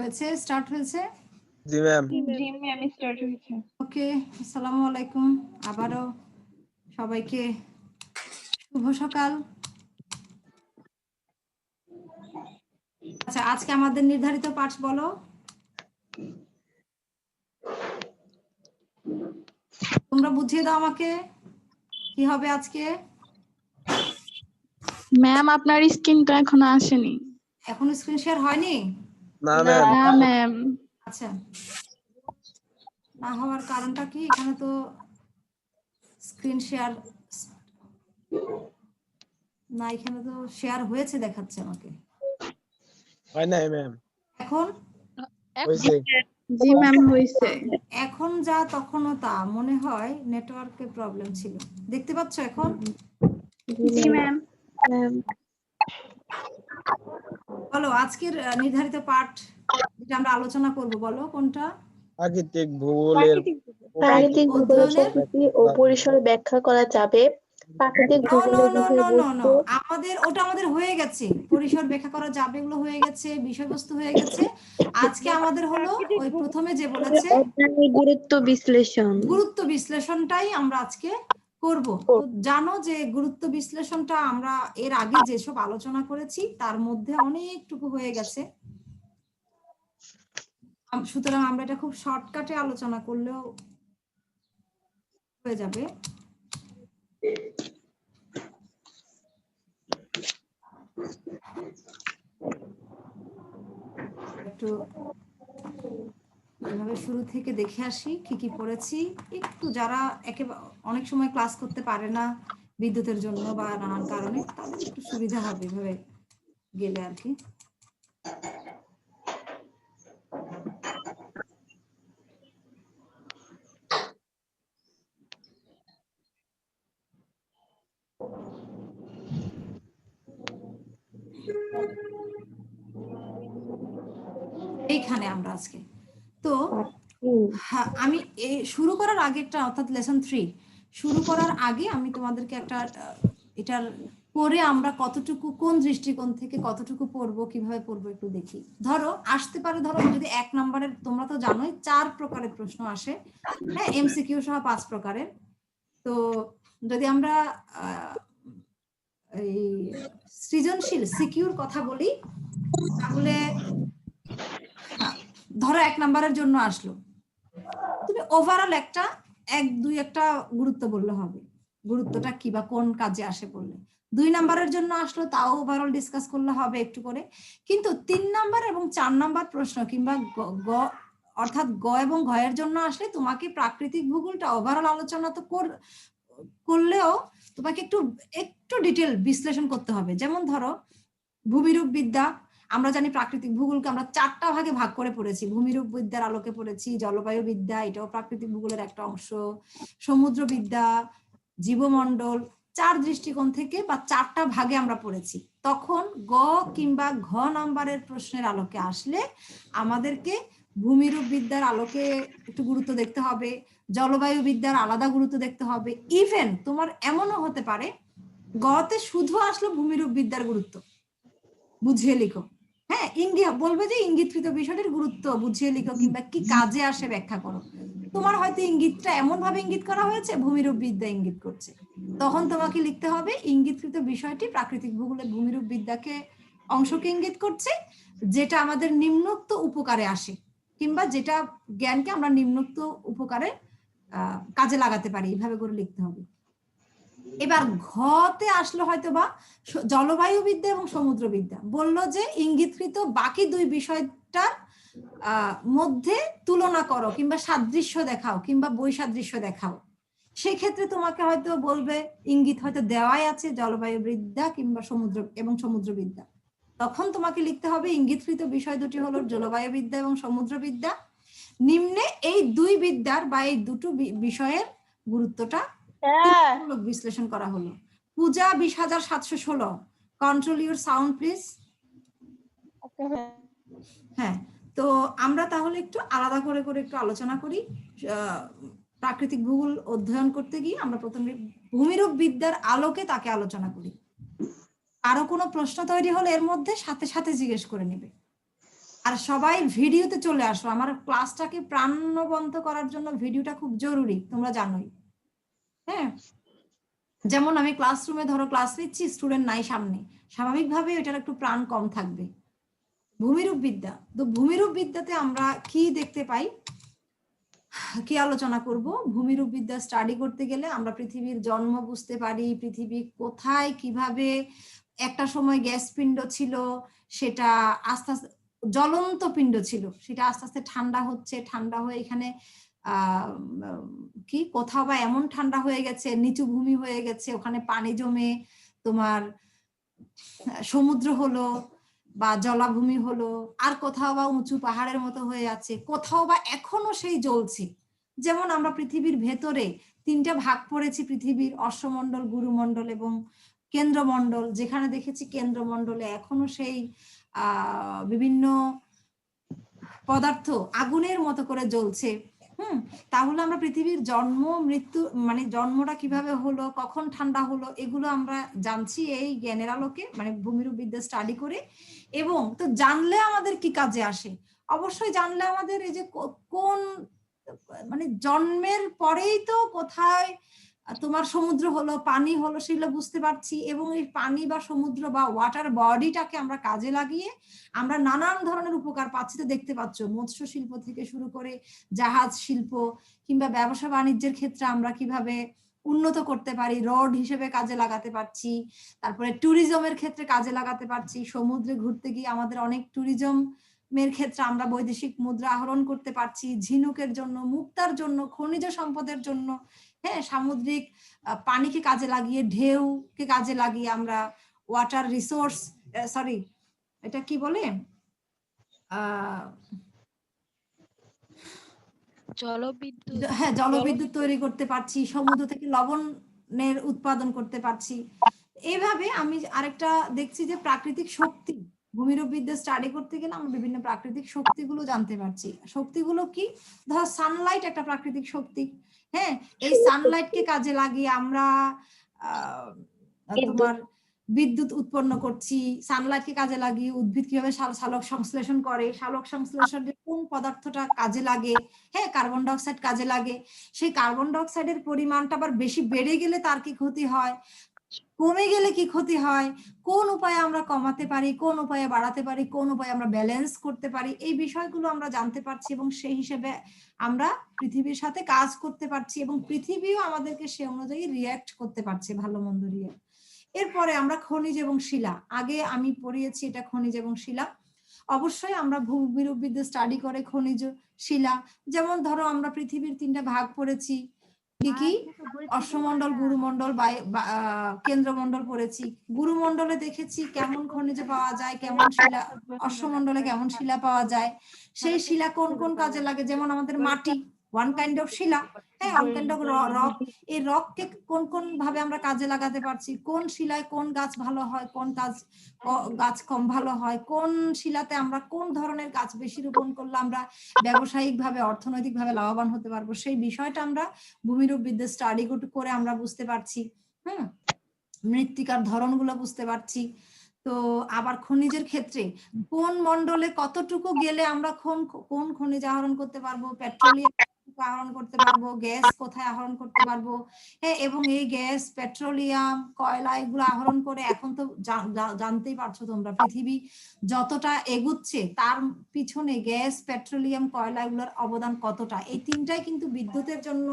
হয়েছে, স্টার্ট হয়েছে? জি ম্যাম। জি ma'am, start হয়েছে। ওকে, আসসালামু আলাইকুম। আবারও সবাইকে শুভ সকাল। আচ্ছা, আজকে আমাদের নির্ধারিত পাঠ বলো। তোমরা বুঝিয়ে দাও আমাকে কি হবে আজকে। ম্যাম, আপনার স্ক্রিনটা এখনো আসেনি। এখন স্ক্রিন শেয়ার হয়নি? না ম্যাম। না ম্যাম। আচ্ছা, না হওয়ার কারণটা কি? এখানে তো স্ক্রিন শেয়ার না, এখানে তো শেয়ার হয়েছে দেখাচ্ছে আমাকে। হয় নাই ম্যাম। এখন হইছে। জি ম্যাম, হয়েছে। এখন যা তখনও তা, মনে হয় নেটওয়ার্কের প্রবলেম ছিল। দেখতে পাচ্ছ এখন? জি ম্যাম। বলো আজকের নির্ধারিত পাঠ যেটা আমরা আলোচনা করব, বলো কোনটা? প্রাকৃতিক ভূগোলের প্রাকৃতিক ভূগোলের অধ্যয়নের প্রকৃতি ও পরিসর ব্যাখ্যা করা যাবে। প্রাকৃতিক ভূগোলের বিষয়বস্তু আমাদের হয়ে গেছে। পরিসর ব্যাখ্যা করা যাবে, এগুলো হয়ে গেছে, বিষয়বস্তু হয়ে গেছে। আজকে আমাদের হলো ওই প্রথমে যে বলেছে অধ্যয়নের গুরুত্ব বিশ্লেষণ। গুরুত্ব বিশ্লেষণটাই আমরা আজকে করব। তো জানো যে গুরুত্ব বিশ্লেষণটা আমরা এর আগে যেসব আলোচনা করেছি তার মধ্যে অনেকটুকু হয়ে গেছে, সুতরাং আমরা এটা খুব শর্টকাটে আলোচনা করলেও হয়ে যাবে। একটু এভাবে শুরু থেকে দেখে আসি কি কি পড়েছি। একটু যারা অনেক সময় ক্লাস করতে পারে না বিদ্যুতের জন্য বা নানান কারণে, তাদের একটু সুবিধা হবে এভাবে গেলে আর কি। এইখানে আমরা আজকে তো আমি শুরু করার আগে একটা, অর্থাৎ লেসন 3 শুরু করার আগে আমি তোমাদেরকে একটা এটার পরে আমরা কতটুকু কোন দৃষ্টিকোণ থেকে কতটুকু পড়বো, কিভাবে পড়বো একটু দেখি। ধরো আসতে পারে, ধরো যদি 1 নম্বরের, তোমরা তো জানোই 4 প্রকারের প্রশ্ন আসে, হ্যাঁ, এমসিকিউ সহ 5 প্রকারের। তো যদি আমরা এই সৃজনশীল সিকিউর কথা বলি, তাহলে ধরো 1 নম্বরের জন্য আসলো, তুমি ওভারঅল একটা 1-2 একটা গুরুত্ব বললে হবে, গুরুত্বটা কি বা কোন কাজে আসে বললে। 2 নম্বরের জন্য আসলো, তাও ওভারঅল ডিসকাস করলে হবে একটু করে। কিন্তু 3 নম্বর এবং 4 নম্বর প্রশ্ন কিংবা অর্থাৎ গ এবং ঘ এর জন্য আসলে তোমাকে প্রাকৃতিক ভূগোলটা ওভারঅল আলোচনা তো করলেও তোমাকে একটু একটু ডিটেল বিশ্লেষণ করতে হবে। যেমন ধরো ভূমিরূপ বিদ্যা, আমরা জানি প্রাকৃতিক ভূগোলকে আমরা 4টা ভাগে ভাগ করে পড়েছি। ভূমিরূপ বিদ্যার আলোকে পড়েছি, জলবায়ু বিদ্যা, এটাও প্রাকৃতিক ভূগোলের একটা অংশ, সমুদ্র বিদ্যা, জীবমণ্ডল, 4 দৃষ্টিকোণ থেকে বা 4টা ভাগে আমরা পড়েছি। তখন গ কিংবা ঘ নাম্বারের প্রশ্নের আলোকে আসলে আমাদেরকে ভূমিরূপ বিদ্যার আলোকে একটু গুরুত্ব দেখতে হবে, জলবায়ু বিদ্যার আলাদা গুরুত্ব দেখতে হবে। ইভেন তোমার এমনও হতে পারে গতে শুধু আসলো ভূমিরূপ বিদ্যার গুরুত্ব, বুঝিয়ে লিখো। হ্যাঁ, বলবে যে ইঙ্গিতকৃত বিষয়টির গুরুত্ব বুঝিয়ে লিখো কিংবা কি কাজে আসে ব্যাখ্যা করো। তোমার হয়তো ইঙ্গিতটা এমন ভাবে ইঙ্গিত করা হয়েছে, ভূমিরূপ বিদ্যা ইঙ্গিত করছে, তখন তোমাকে লিখতে হবে ইঙ্গিতকৃত বিষয়টি প্রাকৃতিক ভূগোলে ভূমিরূপ বিদ্যাকে অংশকে ইঙ্গিত করছে, যেটা আমাদের নিম্নোক্ত উপকারে আসে কিংবা যেটা জ্ঞানকে আমরা নিম্নোক্ত উপকারে কাজে লাগাতে পারি, এইভাবে করে লিখতে হবে। এবার ঘতে আসলো হয়তো বা জলবায়ু বিদ্যা এবং সমুদ্র বিদ্যা, বললো যে ইঙ্গিতকৃত বাকি 2 বিষয়টার মধ্যে তুলনা করো কিংবা সাদৃশ্য দেখাও কিংবা বৈসাদৃশ্য দেখাও। সেই ক্ষেত্রে তোমাকে হয়তো বলবে ইঙ্গিত হয়তো দেওয়াই আছে জলবায়ু বিদ্যা কিংবা সমুদ্র বিদ্যা, তখন তোমাকে লিখতে হবে ইঙ্গিতকৃত বিষয় দুটি হলো জলবায়ু বিদ্যা এবং সমুদ্র বিদ্যা। নিম্নে এই 2 বিদ্যার বা এই দুটো বিষয়ের গুরুত্বটা বিশ্লেষণ করা হলো। পূজা 20,716, কন্ট্রোল ইউর সাউন্ড প্লিজ। হ্যাঁ, তো আমরা তাহলে একটু আলাদা করে করে একটু আলোচনা করি। প্রাকৃতিক ভূগোল অধ্যয়ন করতে গিয়ে আমরা প্রথমে ভূমিরূপ বিদ্যার আলোকে তাকে আলোচনা করি। আরো কোনো প্রশ্ন তৈরি হলে এর মধ্যে সাথে সাথে জিজ্ঞেস করে নেবে। আর সবাই ভিডিওতে চলে আসো, আমার ক্লাসটাকে প্রাণবন্ত করার জন্য ভিডিওটা খুব জরুরি, তোমরা জানোই। হ্যাঁ, যেমন আমি ক্লাসরুমে ধরো ক্লাস নিচ্ছি, স্টুডেন্ট নাই সামনে, স্বাভাবিকভাবে এটার একটু প্রাণ কম থাকবে। ভূমিরূপ বিদ্যা, তো ভূমিরূপ বিদ্যাতে আমরা কি দেখতে পাই, কি আলোচনা করব? ভূমিরূপ বিদ্যা স্টাডি করতে গেলে আমরা পৃথিবীর জন্ম বুঝতে পারি, পৃথিবী কোথায় কিভাবে একটা সময় গ্যাস পিণ্ড ছিল, সেটা আস্তে আস্তে জ্বলন্ত পিণ্ড ছিল, সেটা আস্তে আস্তে ঠান্ডা হচ্ছে, ঠান্ডা হয়ে এখানে কি কোথাও বা এমন ঠান্ডা হয়ে গেছে, নিচু ভূমি হয়ে গেছে, ওখানে পানি জমে তোমার সমুদ্র হলো বা জলাভূমি হলো, আর কোথাও বা উঁচু পাহাড়ের মতো হয়ে আছে, কোথাও বা এখনো সেই জ্বলছে। যেমন আমরা পৃথিবীর ভেতরে 3টা ভাগ পড়েছি, পৃথিবীর অশ্বমণ্ডল, গুরুমণ্ডল এবং কেন্দ্রমণ্ডল, যেখানে দেখেছি কেন্দ্রমণ্ডলে এখনো সেই বিভিন্ন পদার্থ আগুনের মতো করে জ্বলছে। তাহলে আমরা পৃথিবীর জন্ম মৃত্যু, মানে জন্মটা কিভাবে হলো, কখন ঠান্ডা হলো, এগুলো আমরা জানছি এই জ্ঞানের আলোকে, মানে ভূমিরূপ বিদ্যা স্টাডি করে। এবং তো জানলে আমাদের কি কাজে আসে? অবশ্যই জানলে আমাদের এই যে কোন, মানে জন্মের পরেই তো কোথায় তোমার সমুদ্র হলো, পানি হলো, সেগুলো বুঝতে পারছি। এবং এই পানি বা সমুদ্র বা ওয়াটার বডিটাকে আমরা কাজে লাগিয়ে আমরা নানান ধরনের উপকার পাচ্ছি। তো দেখতে পাচ্ছ, মৎস্য শিল্প থেকে শুরু করে জাহাজ শিল্প কিংবা ব্যবসা বাণিজ্যের ক্ষেত্রে আমরা কিভাবে উন্নত করতে পারি, রোড হিসেবে কাজে লাগাতে পারছি। তারপরে ট্যুরিজমের ক্ষেত্রে কাজে লাগাতে পারছি, সমুদ্রে ঘুরতে গিয়ে আমাদের অনেক ট্যুরিজমের ক্ষেত্রে আমরা বৈদেশিক মুদ্রা আহরণ করতে পারছি, ঝিনুকের জন্য, মুক্তার জন্য, খনিজ সম্পদের জন্য। হ্যাঁ, সামুদ্রিক পানিকে কাজে লাগিয়ে, ঢেউকে কাজে লাগিয়ে আমরা ওয়াটার রিসোর্স, সরি এটা কি বলে, জলবিদ্যুৎ। হ্যাঁ, জলবিদ্যুৎ তৈরি করতে পারছি, সমুদ্র থেকে লবণের উৎপাদন করতে পারছি। এইভাবে আমি আরেকটা দেখছি যে প্রাকৃতিক শক্তি, ভূমিরূপ বিদ্যা স্টাডি করতে গেলে আমরা বিভিন্ন প্রাকৃতিক শক্তিগুলো জানতে পারছি। শক্তিগুলো কি? ধর সানলাইট একটা প্রাকৃতিক শক্তি। হ্যাঁ, এই সানলাইটকে কাজে লাগিয়ে আমরা তোমার বিদ্যুৎ উৎপন্ন করছি। সানলাইটকে কাজে লাগিয়ে উদ্ভিদ কিভাবে সালোক সংশ্লেষণ করে, সালোক সংশ্লেষণের কোন পদার্থটা কাজে লাগে, হ্যাঁ, কার্বন ডাই অক্সাইড কাজে লাগে। সেই কার্বন ডাই অক্সাইডের পরিমাণটা আবার বেশি বেড়ে গেলে তার কি ক্ষতি হয়, কমে গেলে কি ক্ষতি হয়, কোন উপায়ে আমরা কমাতে পারি, কোন উপায়ে বাড়াতে পারি, কোন উপায়ে আমরা ব্যালেন্স করতে পারি, এই বিষয়গুলো আমরা জানতে পারছি। এবং সেই হিসেবে আমরা পৃথিবীর সাথে কাজ করতে পারছি এবং পৃথিবীও আমাদেরকে সে অনুযায়ী রিয়্যাক্ট করতে পারছে, ভালো মন্দ রিয়্যাক্ট। এরপরে আমরা খনিজ এবং শিলা, আগে আমি পড়িয়েছি এটা খনিজ এবং শিলা। অবশ্যই আমরা ভূমিরূপ বিদ্যা স্টাডি করে খনিজ শিলা, যেমন ধরো আমরা পৃথিবীর 3টা ভাগ পড়েছি, কি কি, অশ্বমণ্ডল, গুরুমণ্ডল, কেন্দ্রমণ্ডল পড়েছি। গুরুমণ্ডলে দেখেছি কেমন খনিজ পাওয়া যায়, কেমন শিলা, অশ্বমণ্ডলে কেমন শিলা পাওয়া যায়, সেই শিলা কোন কোন কাজে লাগে। যেমন আমাদের মাটি ওয়ান কাইন্ড অফ শিলা, হ্যাঁ, ওয়ান কাইন্ড অফ রক। এই রককে কোন কোন ভাবে আমরা কাজে লাগাতে পারছি, কোন শিলায় কোন গাছ ভালো হয়, কোন গাছ কম ভালো হয়, কোন শিলাতে আমরা কোন ধরনের গাছ বেশি রোপণ করলে আমরা ব্যবসায়িক ভাবে, অর্থনৈতিক ভাবে লাভবান হতে পারবো, সেই বিষয়টা আমরা ভূমিরূপ বিদ্যা স্টাডি করে আমরা বুঝতে পারছি। মৃত্তিকার ধরনগুলো বুঝতে পারছি। তো আবার খনিজের ক্ষেত্রে কোন মণ্ডলে কতটুকু গেলে আমরা কোন খনিজ আহরণ করতে পারবো, পেট্রোলিয়াম আহরণ করতে পারবো, গ্যাস কোথায় আহরণ করতে পারবো। হ্যাঁ, এবং এই গ্যাস, পেট্রোলিয়াম, কয়লা এগুলো আহরণ করে এখন তো জানতেই পারছো তোমরা, পৃথিবী যতটা এগুচ্ছে তার পিছনে গ্যাস, পেট্রোলিয়াম, কয়লা এগুলোর অবদান কতটা। এই 3টাই কিন্তু বিদ্যুতের জন্য,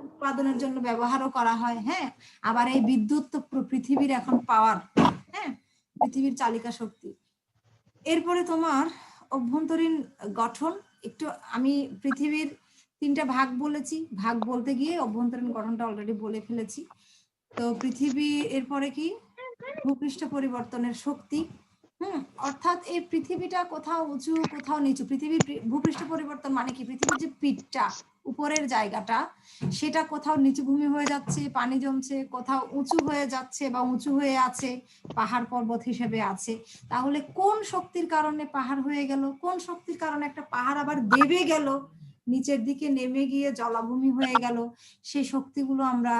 উৎপাদনের জন্য ব্যবহারও করা হয়। হ্যাঁ, আবার এই বিদ্যুৎ তো পৃথিবীর এখন পাওয়ার, হ্যাঁ, পৃথিবীর চালিকা শক্তি। এরপরে তোমার অভ্যন্তরীণ গঠন, একটু আমি পৃথিবীর 3টা ভাগ বলেছি, ভাগ বলতে গিয়ে অভ্যন্তরীণ গঠনটা অলরেডি বলে ফেলেছি। তো পৃথিবী, এরপরে কি, ভূপৃষ্ঠ পরিবর্তনের শক্তি। অর্থাৎ এই পৃথিবীটা কোথাও উঁচু কোথাও নিচু, পৃথিবীর ভূপৃষ্ঠ পরিবর্তন মানে কি, পৃথিবীর যে পিঠটা, উপরের জায়গাটা, সেটা কোথাও নিচু ভূমি হয়ে যাচ্ছে, পানি জমছে, কোথাও উঁচু হয়ে যাচ্ছে বা উঁচু হয়ে আছে, পাহাড় পর্বত হিসেবে আছে। তাহলে কোন শক্তির কারণে পাহাড় হয়ে গেল, কোন শক্তির কারণে একটা পাহাড় আবার দেবে গেল, নিচের দিকে নেমে গিয়ে জলাভূমি হয়ে গেল, সেই শক্তিগুলো আমরা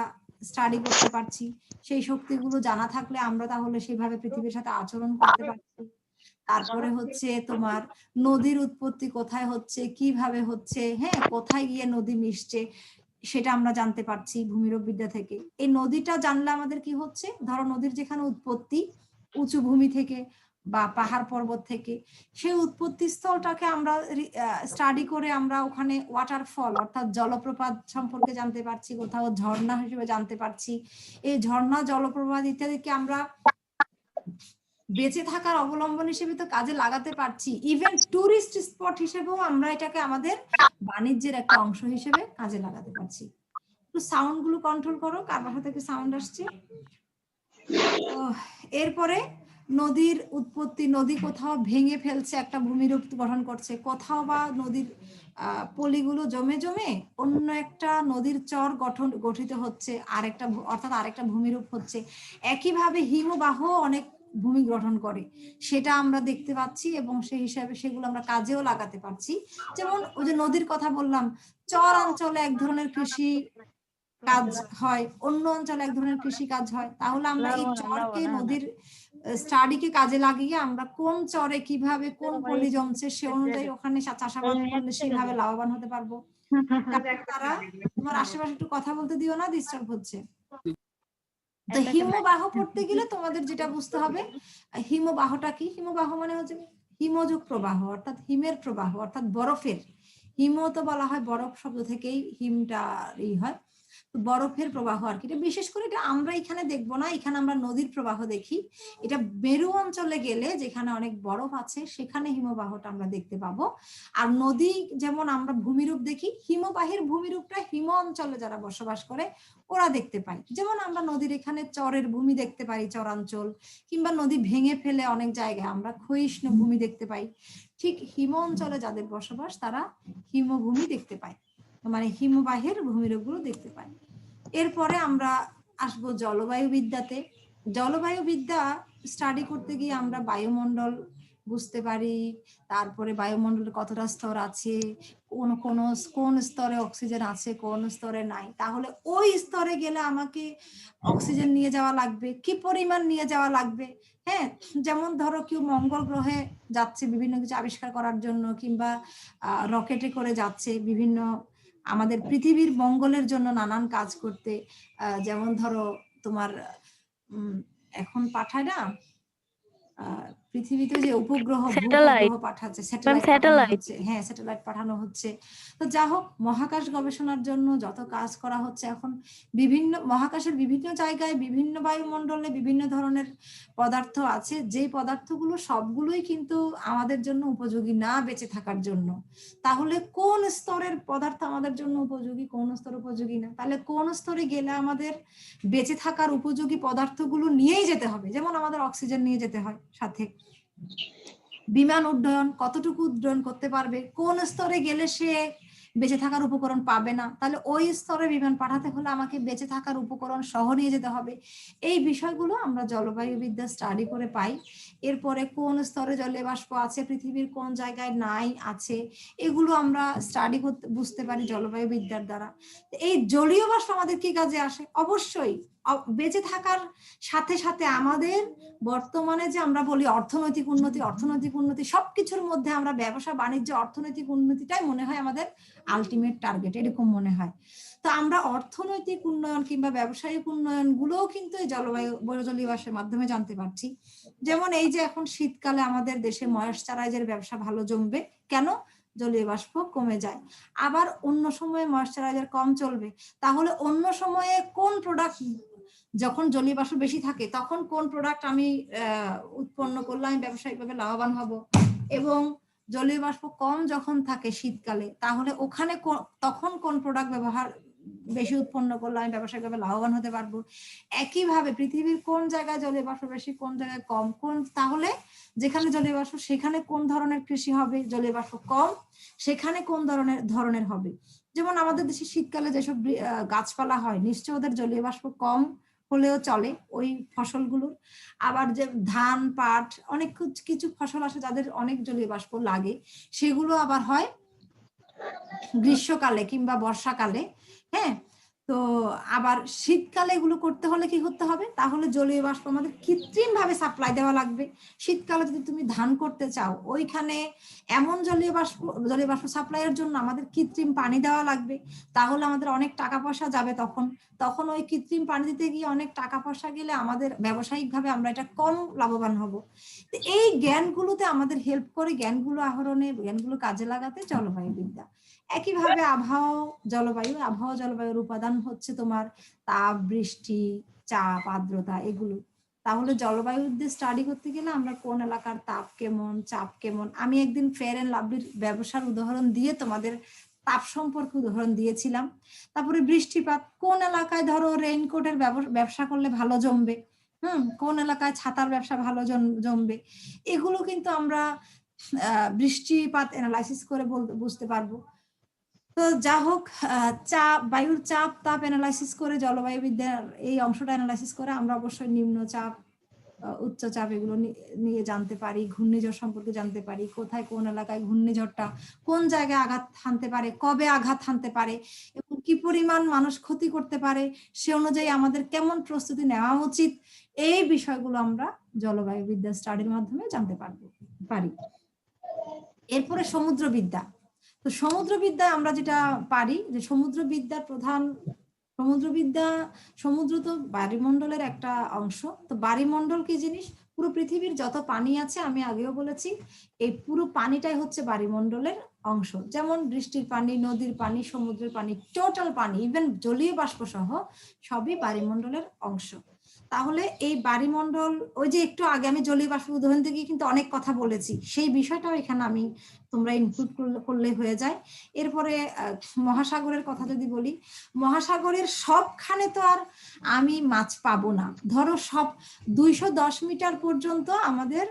স্টাডি করতে পারছি। সেই শক্তিগুলো জানা থাকলে আমরা তাহলে সেভাবে পৃথিবীর সাথে আচরণ করতে পারছি। তারপরে হচ্ছে তোমার নদীর উৎপত্তি কোথায় হচ্ছে, কিভাবে হচ্ছে, হ্যাঁ, কোথায় গিয়ে নদী মিশছে সেটা আমরা জানতে পারছি ভূমিরূপ বিদ্যা থেকে। এই নদীটা জানলে আমাদের কি হচ্ছে, ধরো নদীর যেখানে উৎপত্তি উঁচু ভূমি থেকে বা পাহাড় পর্বত থেকে, সেই উৎপত্তি স্থলটাকে আমরা স্টাডি করে আমরা ওখানে ওয়াটারফল অর্থাৎ জলপ্রপাত সম্পর্কে জানতে পারছি, কোথাও ঝর্ণা হিসেবে জানতে পারছি। এই ঝর্ণা জলপ্রপাত ইত্যাদিকে আমরা বেঁচে থাকার অবলম্বন হিসেবে তো কাজে লাগাতে পারছি, ইভেন টুরিস্ট স্পট হিসেবেও আমরা এটাকে আমাদের বাণিজ্যের একটা অংশ হিসেবে কাজে লাগাতে পারছি। একটু সাউন্ড গুলো কন্ট্রোল করো, কার বাসা থেকে সাউন্ড আসছে। এরপরে নদীর উৎপত্তি, নদী কোথাও ভেঙে ফেলছে একটা ভূমিরূপ গঠন করছে, কোথাও বা নদীর পলিগুলো জমে জমে অন্য একটা নদীর চর গঠিত হচ্ছে, আরেকটা অর্থাৎ আরেকটা ভূমিরূপ হচ্ছে। একইভাবে হিমবাহ অনেক ভূমি গঠন করে, সেটা আমরা দেখতে পাচ্ছি এবং সেই হিসাবে সেগুলো আমরা কাজেও লাগাতে পারছি। যেমন ওই যে নদীর কথা বললাম, চর অঞ্চলে এক ধরনের কৃষি কাজ হয়, অন্য অঞ্চলে এক ধরনের কৃষি কাজ হয়। তাহলে আমরা এই চরকে, নদীর স্টাডিকে কাজে লাগিয়ে আমরা কোন চরে কিভাবে কোন পল্লী জমছে সে অনুযায়ী ওখানে চাষাবাদ করলে সেভাবে লাভবান হতে পারবো। তারা তোমার আশেপাশে একটু কথা বলতে দিও না, ডিস্টার্ব হচ্ছে। তো হিমবাহ পড়তে গেলে তোমাদের যেটা বুঝতে হবে, হিমবাহটা কি, হিমবাহ মানে হচ্ছে হিমযুগ প্রবাহ অর্থাৎ হিমের প্রবাহ অর্থাৎ বরফের, হিম তো বলা হয় বরফ শব্দ থেকেই হিমটা হয়, বরফের প্রবাহ আর কি। এটা বিশেষ করে এটা আমরা এখানে দেখবো না, এখানে আমরা নদীর প্রবাহ দেখি। এটা মেরু অঞ্চলে গেলে যেখানে অনেক বরফ আছে সেখানে হিমবাহটা আমরা দেখতে পাবো। আর নদী যেমন আমরা ভূমিরূপ দেখি, হিমবাহের ভূমিরূপটা হিম অঞ্চলে যারা বসবাস করে ওরা দেখতে পাই। যেমন আমরা নদীর এখানে চরের ভূমি দেখতে পাই, চরাঞ্চল, কিংবা নদী ভেঙে ফেলে অনেক জায়গায় আমরা ক্ষয়িষ্ণু ভূমি দেখতে পাই। ঠিক হিম অঞ্চলে যাদের বসবাস তারা হিমভূমি দেখতে পায়, মানে হিমবাহের ভূমিরূপগুলো দেখতে পাই। এরপরে আমরা আসবো জলবায়ু বিদ্যাতে। জলবায়ু বিদ্যা স্টাডি করতে গিয়ে আমরা বায়ুমণ্ডল বুঝতে পারি, তারপরে বায়ুমণ্ডলের কতটা স্তর আছে, কোন স্তরে অক্সিজেন আছে কোন স্তরে নাই, তাহলে ওই স্তরে গেলে আমাকে অক্সিজেন নিয়ে যাওয়া লাগবে, কি পরিমাণ নিয়ে যাওয়া লাগবে। হ্যাঁ, যেমন ধরো কেউ মঙ্গল গ্রহে যাচ্ছে বিভিন্ন কিছু আবিষ্কার করার জন্য, কিংবা রকেটে করে যাচ্ছে বিভিন্ন আমাদের পৃথিবীর মঙ্গলের জন্য নানান কাজ করতে। যেমন ধরো তোমার এখন পাঠায় না পৃথিবীতে যে উপগ্রহ ভূ-উপগ্রহ পাঠাচ্ছে, স্যাটেলাইট পাঠানো হচ্ছে, হ্যাঁ স্যাটেলাইট পাঠানো হচ্ছে। তো যা হোক, মহাকাশ গবেষণার জন্য যত কাজ করা হচ্ছে এখন, বিভিন্ন মহাকাশের বিভিন্ন জায়গায় বিভিন্ন বায়ুমণ্ডলে বিভিন্ন ধরনের পদার্থ আছে, যে পদার্থগুলো সবগুলোই কিন্তু আমাদের জন্য উপযোগী না বেঁচে থাকার জন্য। তাহলে কোন স্তরের পদার্থ আমাদের জন্য উপযোগী, কোন স্তর উপযোগী না, তাহলে কোন স্তরে গেলে আমাদের বেঁচে থাকার উপযোগী পদার্থগুলো নিয়েই যেতে হবে। যেমন আমাদের অক্সিজেন নিয়ে যেতে হয় সাথে, বিমান উড্ডয়ন কতটুকু উড্ডয়ন করতে পারবে, কোন স্তরে গেলে সে বেঁচে থাকার উপকরণ পাবে না, তাহলে ওই স্তরে বিমান পাঠাতে হলে আমাকে বেঁচে থাকার উপকরণ সহ নিয়ে যেতে হবে। এই বিষয়গুলো আমরা জলবায়ু বিদ্যা স্টাডি করে পাই। এরপরে কোন স্তরে জলীয় বাষ্প আছে, পৃথিবীর কোন জায়গায় নাই আছে, এগুলো আমরা স্টাডি করতে বুঝতে পারি জলবায়ু বিদ্যার দ্বারা। এই জলীয় বাষ্প আমাদের কি কাজে আসে? অবশ্যই বেঁচে থাকার সাথে সাথে আমাদের বর্তমানে যে আমরা বলি অর্থনৈতিক উন্নতি সবকিছুর মধ্যে আমরা ব্যবসা বাণিজ্য অর্থনৈতিক উন্নতিটাই মনে হয় আমাদের আলটিমেট টার্গেট, এরকম মনে হয়। তো আমরা অর্থনৈতিক উন্নয়ন কিংবা ব্যবসায়িক উন্নয়ন গুলোও কিন্তু এই জলীয় বাষ্পের মাধ্যমে জানতে পারছি। যেমন এই যে এখন শীতকালে আমাদের দেশে ময়েশ্চারাইজের ব্যবসা ভালো জমবে, কেন? জলীয় বাষ্প কমে যায়। আবার অন্য সময়ে ময়েশ্চারাইজার কম চলবে, তাহলে অন্য সময়ে কোন প্রোডাক্ট, যখন জলীয় বাষ্প বেশি থাকে তখন কোন প্রোডাক্ট আমি উৎপন্ন করলে আমি ব্যবসায়িকভাবে লাভবান হব, এবং জলীয় বাষ্প কম যখন থাকে শীতকালে, তাহলে ওখানে তখন কোন প্রোডাক্ট ব্যবহার বেশি উৎপন্ন করলে আমি ব্যবসায়িকভাবে লাভবান হতে পারবো। একইভাবে পৃথিবীর কোন জায়গায় জলীয় বাষ্প বেশি, কোন জায়গায় কম, তাহলে যেখানে জলীয় বাষ্প সেখানে কোন ধরনের কৃষি হবে, জলীয় বাষ্প কম সেখানে কোন ধরনের হবে। যেমন আমাদের দেশে শীতকালে যেসব গাছপালা হয় নিশ্চয় ওদের জলীয় বাষ্প কম হলেও চলে ওই ফসলগুলোর। আবার যে ধান পাট অনেক কিছু ফসল আসে যাদের অনেক জলীয় বাষ্প লাগে, সেগুলো আবার হয় গ্রীষ্মকালে কিংবা বর্ষাকালে। হ্যাঁ, তো তো আবার শীতকালে এগুলো করতে হলে কি করতে হবে, তাহলে জলীয় বাষ্প আমাদের কৃত্রিম ভাবে সাপ্লাই দেওয়া লাগবে। শীতকালে যদি তুমি ধান করতে চাও, ওইখানে এমন জলীয় বাষ্প সাপ্লাইয়ের জন্য আমাদের কৃত্রিম পানি দেওয়া লাগবে। তাহলে আমাদের অনেক টাকা পয়সা যাবে। তখন ওই কৃত্রিম পানি দিতে গিয়ে অনেক টাকা পয়সা গেলে আমাদের ব্যবসায়িক ভাবে আমরা এটা কম লাভবান হব। তো এই জ্ঞানগুলোতে আমাদের হেল্প করে, জ্ঞানগুলো আহরণে, জ্ঞানগুলো কাজে লাগাতে জলবায়ু বিদ্যা। একইভাবে আবহাওয়া জলবায়ুর উপাদান হচ্ছে তোমার তাপ, বৃষ্টি, চাপ, আর্দ্রতা, এগুলো। তাহলে জলবায়ু দিয়ে স্টাডি করতে গেলে আমরা কোন এলাকার তাপ কেমন, চাপ কেমন, আমি একদিন ফেয়ার এন্ড লাভলির ব্যবসার উদাহরণ দিয়ে তোমাদের তাপ সম্পর্কে উদাহরণ দিয়েছিলাম। তারপরে বৃষ্টিপাত, কোন এলাকায় ধরো রেইনকোটের ব্যবসা করলে ভালো জমবে, কোন এলাকায় ছাতার ব্যবসা ভালো জমবে, এগুলো কিন্তু আমরা বৃষ্টিপাত অ্যানালাইসিস করে বুঝতে পারবো। তো যা হোক, বায়ুর চাপ, তাপ অ্যানালাইসিস করে, জলবায়ু বিদ্যার এই অংশটা অ্যানালাইসিস করে আমরা অবশ্যই নিম্নচাপ, উচ্চচাপ এগুলো নিয়ে জানতে পারি। ঘূর্ণিঝড় সম্পর্কে জানতে পারি, কোথায় কোন এলাকায় ঘূর্ণিঝড়টা কোন জায়গায় আঘাত হানতে পারে, কবে আঘাত হানতে পারে এবং কি পরিমাণ মানুষ ক্ষতি করতে পারে, সে অনুযায়ী আমাদের কেমন প্রস্তুতি নেওয়া উচিত, এই বিষয়গুলো আমরা জলবায়ু বিদ্যা স্টাডির মাধ্যমে জানতে পারি। এরপরে সমুদ্রবিদ্যা। তো সমুদ্রবিদ্যায় আমরা যেটা পারি, যে সমুদ্র তো বায়ুমণ্ডলের একটা অংশ। তো বায়ুমণ্ডল কি জিনিস? পুরো পৃথিবীর যত পানি আছে, আমি আগেও বলেছি, এই পুরো পানিটাই হচ্ছে বায়ুমণ্ডলের অংশ। যেমন বৃষ্টির পানি, নদীর পানি, সমুদ্রের পানি, টোটাল পানি, ইভেন জলীয় বাষ্প সহ সবই বায়ুমণ্ডলের অংশ। তাহলে এই বায়ুমণ্ডল, ওই যে একটু আগে আমি জলীয় বাষ্প উদাহরণ থেকে কিন্তু অনেক কথা বলেছি, সেই বিষয়টাও এখানে আমি তোমরা ইনক্লুড করলে হয়ে যায়। এরপরে মহাসাগরের কথা যদি বলি, মহাসাগরের সবখানে তো আর আমি মাছ পাবো না। ধরো সব 210 মিটার পর্যন্ত আমাদের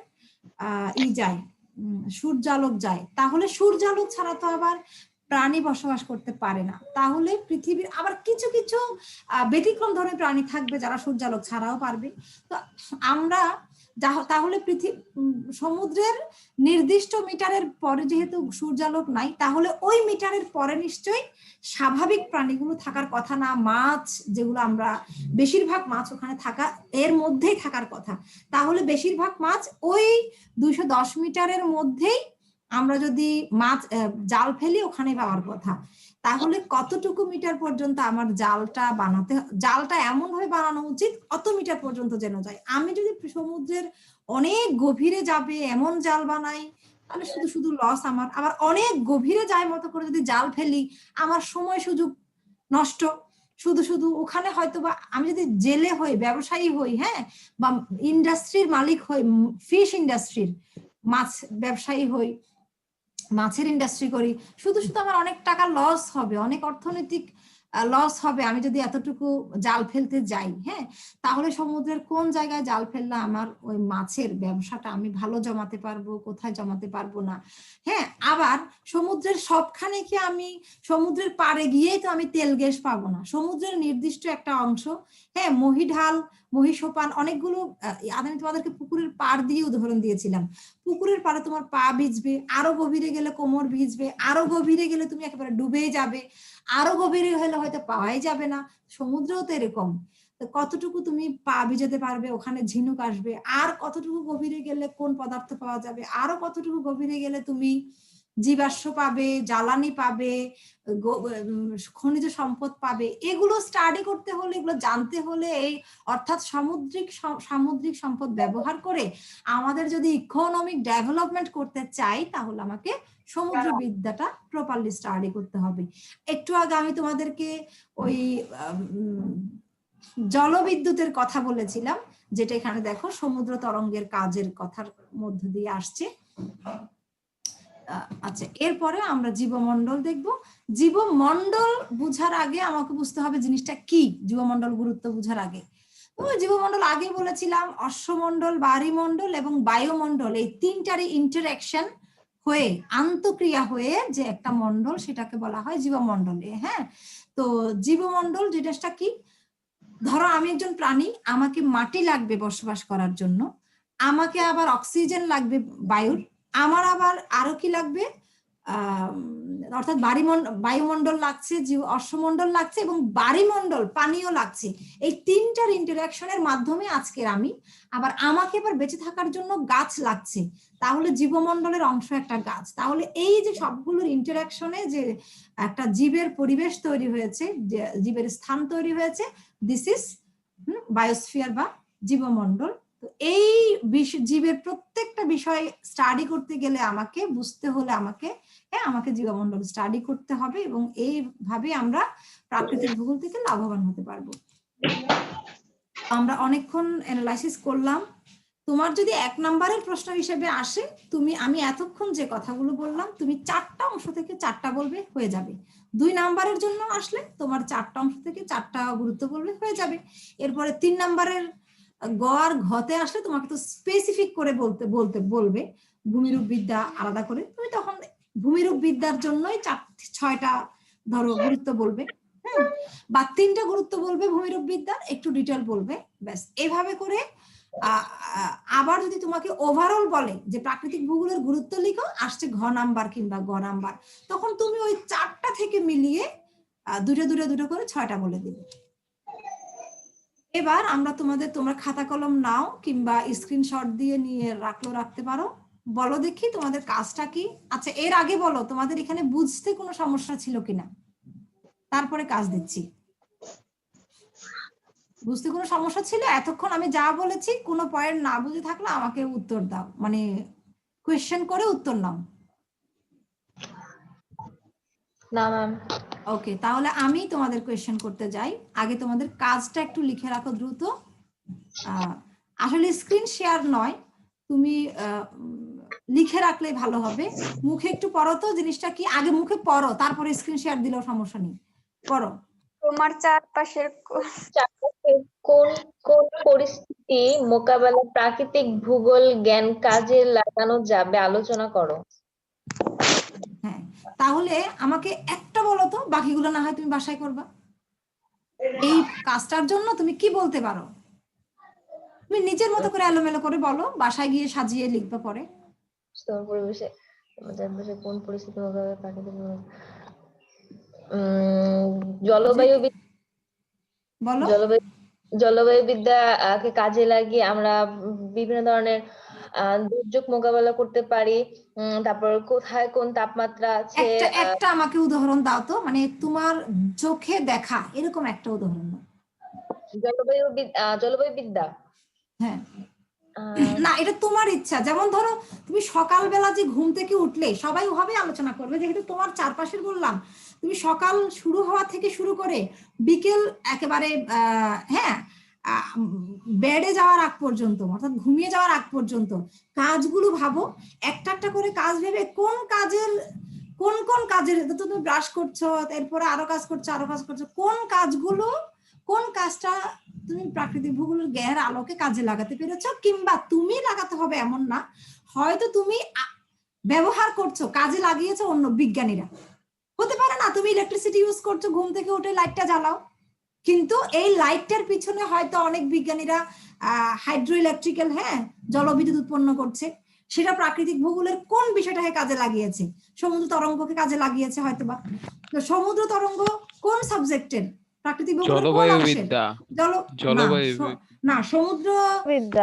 সূর্যালোক যায়, তাহলে সূর্যালোক ছাড়া তো আবার প্রাণী বসবাস করতে পারে না। তাহলে পৃথিবীর আবার কিছু কিছু ব্যতিক্রম ধরনের প্রাণী থাকবে যারা সূর্যালোক ছাড়াও পারবে। তো আমরা তাহলে সমুদ্রের নির্দিষ্ট মিটারের পরে যেহেতু সূর্যালোক নাই, তাহলে ওই মিটারের পরে নিশ্চয়ই স্বাভাবিক প্রাণীগুলো থাকার কথা না। মাছ, যেগুলো আমরা বেশিরভাগ মাছ ওখানে থাকা, এর মধ্যেই থাকার কথা। তাহলে বেশিরভাগ মাছ ওই 210 মিটারের মধ্যেই আমরা যদি মাছ জাল ফেলি ওখানে পাওয়ার কথা। তাহলে কতটুকু মিটার পর্যন্ত আমার জালটা এমন ভাবে বানানো উচিত অত মিটার পর্যন্ত যেন যায়। আমি যদি সমুদ্রের অনেক গভীরে যাবে এমন জাল বানাই, তাহলে শুধু শুধু লস আমার। আবার অনেক গভীরে যায় মতো করে যদি জাল ফেলি, আমার সময় সুযোগ নষ্ট। শুধু শুধু ওখানে হয়তো বা আমি যদি জেলে হই, ব্যবসায়ী হই, বা ইন্ডাস্ট্রির মালিক হই, ফিশ ইন্ডাস্ট্রির মাছ ব্যবসায়ী হই, মাছের ইন্ডাস্ট্রি করি, শুধু শুধু আমার অনেক টাকা লস হবে, অনেক অর্থনৈতিক লস হবে আমি যদি এতটুকু জাল ফেলতে যাই। তাহলে সমুদ্রের কোন জায়গায় জাল ফেললে আমার ওই মাছের ব্যবসাটা আমি ভালো জমাতে পারবো, কোথায় জমাতে পারবো না। আবার সমুদ্রের সবখানে কি আমি সমুদ্রের পাড়ে গিয়েই তো আমি তেল গ্যাস পাবো না। সমুদ্রের নির্দিষ্ট একটা অংশ, মহিঢাল, মহিষোপান, অনেকগুলো, আমি তোমাদেরকে পুকুরের পাড় দিয়ে উদাহরণ দিয়েছিলাম। পুকুরের পাড়ে তোমার পা ভিজবে, আরো গভীরে গেলে কোমর ভিজবে, আরো গভীরে গেলে তুমি একেবারে ডুবেই যাবে, আরো গভীরে হলে হয়তো পাওয়াই যাবে না। সমুদ্রও তো এরকম। তো কতটুকু তুমি পা ভিজাতে পারবে, ওখানে ঝিনুক আসবে, আর কতটুকু গভীরে গেলে কোন পদার্থ পাওয়া যাবে, আরো কতটুকু গভীরে গেলে তুমি জীবাশ্ম পাবে, জ্বালানি পাবে, খনিজ সম্পদ পাবে। এগুলো স্টাডি করতে হলে, এগুলো জানতে হলে, এই অর্থাৎ সামুদ্রিক সম্পদ ব্যবহার করে আমাদের যদি ইকোনমিক ডেভেলপমেন্ট করতে চাই, তাহলে আমাকে সমুদ্র বিদ্যাটা প্রপারলি স্টাডি করতে হবে। একটু আগে আমি তোমাদেরকে ওই জলবিদ্যুতের কথা বলেছিলাম, যেটা এখানে দেখো সমুদ্র তরঙ্গের কাজের কথার মধ্য দিয়ে আসছে। আচ্ছা, এরপরে আমরা জীবমণ্ডল দেখব। জীবমণ্ডল বুঝার আগে আমাকে বুঝতে হবে জিনিসটা কি। জীবমণ্ডল গুরুত্ব বুঝার আগে, জীবমণ্ডল আগে বলেছিলাম অশ্বমণ্ডল, বায়ুমণ্ডল এবং বায়ুমণ্ডল, এই তিনটারই ইন্টারঅ্যাকশন হয়ে, আন্তঃক্রিয়া হয়ে যে একটা মণ্ডল, সেটাকে বলা হয় জীবমণ্ডলে। তো জীবমণ্ডল জিনিসটা কি? ধরো আমি একজন প্রাণী, আমাকে মাটি লাগবে বসবাস করার জন্য, আমাকে আবার অক্সিজেন লাগবে বায়ুর, আমার আবার আরো কি লাগবে, অর্থাৎ বায়ুমণ্ডল লাগছে, অশ্বমণ্ডল লাগছে এবং বাড়িমণ্ডল পানিও লাগছে। এই তিনটার ইন্টারাকশনের মাধ্যমে আজকের আমি আবার আমাকে এবার বেঁচে থাকার জন্য গাছ লাগছে, তাহলে জীবমণ্ডলের অংশ একটা গাছ। তাহলে এই যে সবগুলোর ইন্টারাকশনে যে একটা জীবের পরিবেশ তৈরি হয়েছে, জীবের স্থান তৈরি হয়েছে, দিস ইজ বায়োস্ফিয়ার বা জীবমণ্ডল। তো এই জীবের প্রত্যেকটা বিষয় স্টাডি করতে গেলে আমাকে বুঝতে হলে আমাকে জীবমণ্ডল স্টাডি করতে হবে এবং এইভাবে আমরা প্রাকৃতিক ভূগোল থেকে লাভবান হতে পারবো। আমরা অনেকক্ষণ অ্যানালাইসিস করলাম। তোমার যদি 1 নম্বরের প্রশ্ন হিসেবে আসে, আমি এতক্ষণ যে কথাগুলো বললাম তুমি 4টা অংশ থেকে 4টা বলবে, হয়ে যাবে। 2 নম্বরের জন্য আসলে তোমার 4টা অংশ থেকে 4টা গুরুত্ব বলবে, হয়ে যাবে। এরপরে 3 নম্বরের গ আর ঘতে আসলে তোমাকে তো স্পেসিফিক করে বলবে ভূমিরূপ বিদ্যা আলাদা করে, তুমি তখন ভূমিরূপ বিদ্যার জন্যই 6টা ধরো গুরুত্ব বলবে, বা 3টা গুরুত্ব বলবে ভূমিরূপ বিদ্যার, একটু ডিটেল বলবে, ব্যাস। এইভাবে করে আবার যদি তোমাকে ওভারঅল বলে যে প্রাকৃতিক ভূগোলের গুরুত্ব লিখো, আসছে ঘ নাম্বার কিংবা গ নাম্বার, তখন তুমি ওই 4টা থেকে মিলিয়ে দুটো করে 6টা বলে দিবে। এবার আমরা তোমরা খাতা কলম নাও কিংবা স্ক্রিনশট দিয়ে নিয়ে রাখতে পারো। বলো দেখি তোমাদের কাজটা কি। আচ্ছা, এর আগে বলো তোমাদের এখানে বুঝতে কোনো সমস্যা ছিল কিনা, তারপরে কাজ দিচ্ছি। বুঝতে কোনো সমস্যা ছিল? এতক্ষণ আমি যা বলেছি কোনো পয়েন্ট না বুঝে থাকলে আমাকে উত্তর দাও, মানে কোয়েশ্চেন করে উত্তর নাও। না ম্যাম। ওকে, তাহলে আমি তোমাদের কোয়েশ্চেন করতে যাই। আগে তোমাদের কাজটা একটু লিখে রাখো দ্রুত। আসলে স্ক্রিন শেয়ার নয়, তুমি লিখে রাখলে ভালো হবে। মুখে একটু পড়ো তো জিনিসটা কি, আগে মুখে পড়ো, তারপরে স্ক্রিন শেয়ার দিলেও সমস্যা নেই, পড়ো। তোমার চারপাশের কোন কোন পরিস্থিতি মোকাবেলা প্রাকৃতিক ভূগোল জ্ঞান কাজে লাগানো যাবে আলোচনা করো। হ্যাঁ, তাহলে আমাকে একটা বলো তো, বাকিগুলো না হয় তুমি বাসায় করবা। এই কাজটার জন্য তুমি কি বলতে পারো, তুমি নিজের মতো করে এলোমেলো করে বলো, বাসায় গিয়ে সাজিয়ে লিখবে পরে। তোমার পরিবেশে চারপাশে কোন পরিস্থিতি মোকাবেলা প্রাকৃতিক জলবায়ু বলো। জলবায়ু বিদ্যাকে কাজে লাগিয়ে আমরা বিভিন্ন ধরনের দুর্যোগ মোকাবেলা করতে পারি। তারপর কোথায় কোন তাপমাত্রা আছে। একটা আমাকে উদাহরণ দাও তো, মানে তোমার চোখে দেখা এরকম একটা উদাহরণ দাও। জলবায়ু বিদ্যা। হ্যাঁ, না এটা তোমার ইচ্ছা। যেমন ধরো তুমি সকালবেলা যে ঘুম থেকে উঠলে, সবাই ওভাবে আলোচনা করবে, যেহেতু তোমার চারপাশের বললাম, তুমি সকাল শুরু হওয়া থেকে শুরু করে বিকেল একেবারে হ্যাঁ বেডে যাওয়ার আগ পর্যন্ত, অর্থাৎ ঘুমিয়ে যাওয়ার আগ পর্যন্ত কাজগুলো ভাবো। একটা করে কাজ ভেবে কোন কাজের তুমি ব্রাশ করছো, এরপরে আরো কাজ করছো, কোন কাজটা তুমি প্রাকৃতিক ভূগোলের জ্ঞানের আলোকে কাজে লাগাতে পেরেছো, কিংবা তুমি লাগাতে হবে এমন না, হয়তো তুমি ব্যবহার করছো, কাজে লাগিয়েছো অন্য বিজ্ঞানীরা। হতে পারে না তুমি ইলেকট্রিসিটি ইউজ করছো, ঘুম থেকে উঠে লাইটটা জ্বালাও, কিন্তু এই লাইটটার পিছনে হয়তো অনেক বিজ্ঞানীরা হাইড্রো ইলেকট্রিক্যাল জলবিদ্যুৎ উৎপন্ন করছে, সেটা প্রাকৃতিক ভূগোলের কোন বিষয়টাকে কাজে লাগিয়েছে, সমুদ্র তরঙ্গকে কাজে লাগিয়েছে হয়তোবা। তো সমুদ্র তরঙ্গ কোন সাবজেক্টের, প্রাকৃতিক ভূগোলের কোন অংশের? না, সমুদ্র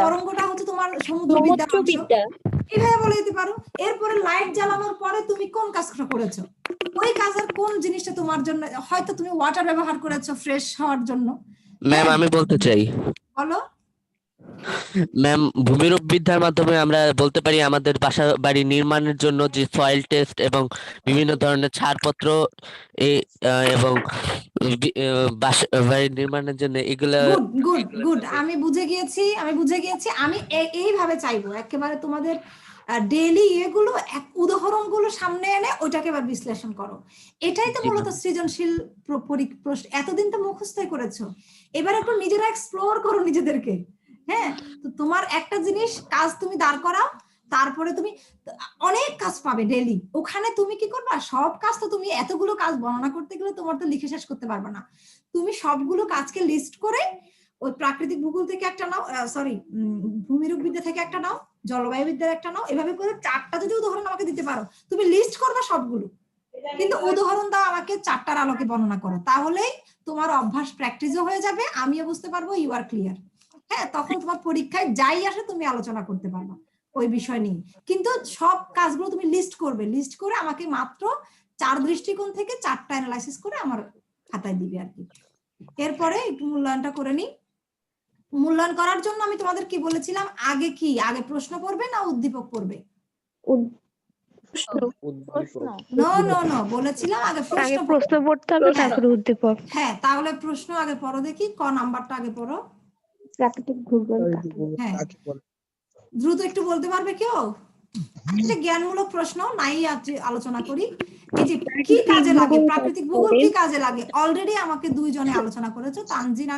তরঙ্গটা হচ্ছে তোমার সমুদ্র বিদ্যার অংশ, এইভাবে বলে দিতে পারো। এরপরে লাইট জ্বালানোর পরে তুমি কোন কাজটা করেছো, ওই কাজের কোন জিনিসটা তোমার জন্য, হয়তো তুমি ওয়াটার ব্যবহার করেছো ফ্রেশ হওয়ার জন্য। ম্যাম আমি বলতে চাই, বলো। ম্যাম ভূমিরূপ বিদ্যার মাধ্যমে আমরা বলতে পারি আমাদের বাসা বাড়ি নির্মাণের জন্য যে সয়েল টেস্ট এবং বিভিন্ন ধরনের ছাড়পত্র এবং বাসা বাড়ি নির্মাণের জন্য এগুলা। গুড, আমি বুঝে গিয়েছি। আমি এইভাবে চাইবো একেবারে তোমাদের ডেইলি এগুলো উদাহরণগুলো সামনে এনে ওইটাকে এবার বিশ্লেষণ করো। এটাই তো মূলত সৃজনশীল এতদিন তো মুখস্থই করেছো, এবার একটু নিজেরা এক্সপ্লোর করো নিজেদেরকে। হ্যাঁ, তো তোমার একটা জিনিস কাজ তুমি দাঁড় করাও, তারপরে তুমি অনেক কাজ পাবে ডেইলি। ওখানে তুমি কি করবা, সব কাজ তো তুমি এতগুলো কাজ বর্ণনা করতে গেলে তোমার তো লিখে শেষ করতে পারবে না। তুমি সবগুলো কাজকে লিস্ট করে ওই প্রাকৃতিক ভূগোল থেকে একটা নাও, সরি ভূমিরূপ বিদ্যা থেকে একটা নাও, জলবায়ু বিদ্যার একটা নাও, এভাবে করে 4টা যদি উদাহরণ আমাকে দিতে পারো, তুমি লিস্ট করবে সবগুলো, কিন্তু উদাহরণ দাও আমাকে 4টার আলোকে বর্ণনা করো, তাহলেই তোমার অভ্যাস প্র্যাকটিসও হয়ে যাবে, আমিও বুঝতে পারবো ইউ আর ক্লিয়ার। হ্যাঁ, তখন তোমার পরীক্ষায় যাই আসে তুমি আলোচনা করতে পারবা ওই বিষয় নিয়ে। কিন্তু সব কাজগুলো তুমি লিস্ট করবে, লিস্ট করে আমাকে মাত্র 4 দৃষ্টিকোণ থেকে 4টা অ্যানালাইসিস করে আমার খাতায় দিবে আর কি। এরপরে একটু মূল্যায়নটা করে নিই। মূল্যায়ন করার জন্য আমি তোমাদের কি বলেছিলাম, আগে কি আগে প্রশ্ন পড়বে না উদ্দীপক পড়বে? নো নো নো, বলেছিলাম আগে প্রশ্ন পড়তে হবে, তারপরে উদ্দীপক। হ্যাঁ, তাহলে প্রশ্ন আগে পড়ো, দেখি ক নাম্বারটা আগে পড়ো। প্রাকৃতিক ভূগোল হ্যাঁ, কাকে বলে? দ্রুত একটু বলতে পারবে কেউ? এটা জ্ঞানমূলক প্রশ্ন, নাই আজকে আলোচনা করি। এই যে কি কাজে লাগে প্রাকৃতিক ভূগোল, কি কাজে লাগে, অলরেডি আমাকে 2 জনে আলোচনা করেছো, তানজিন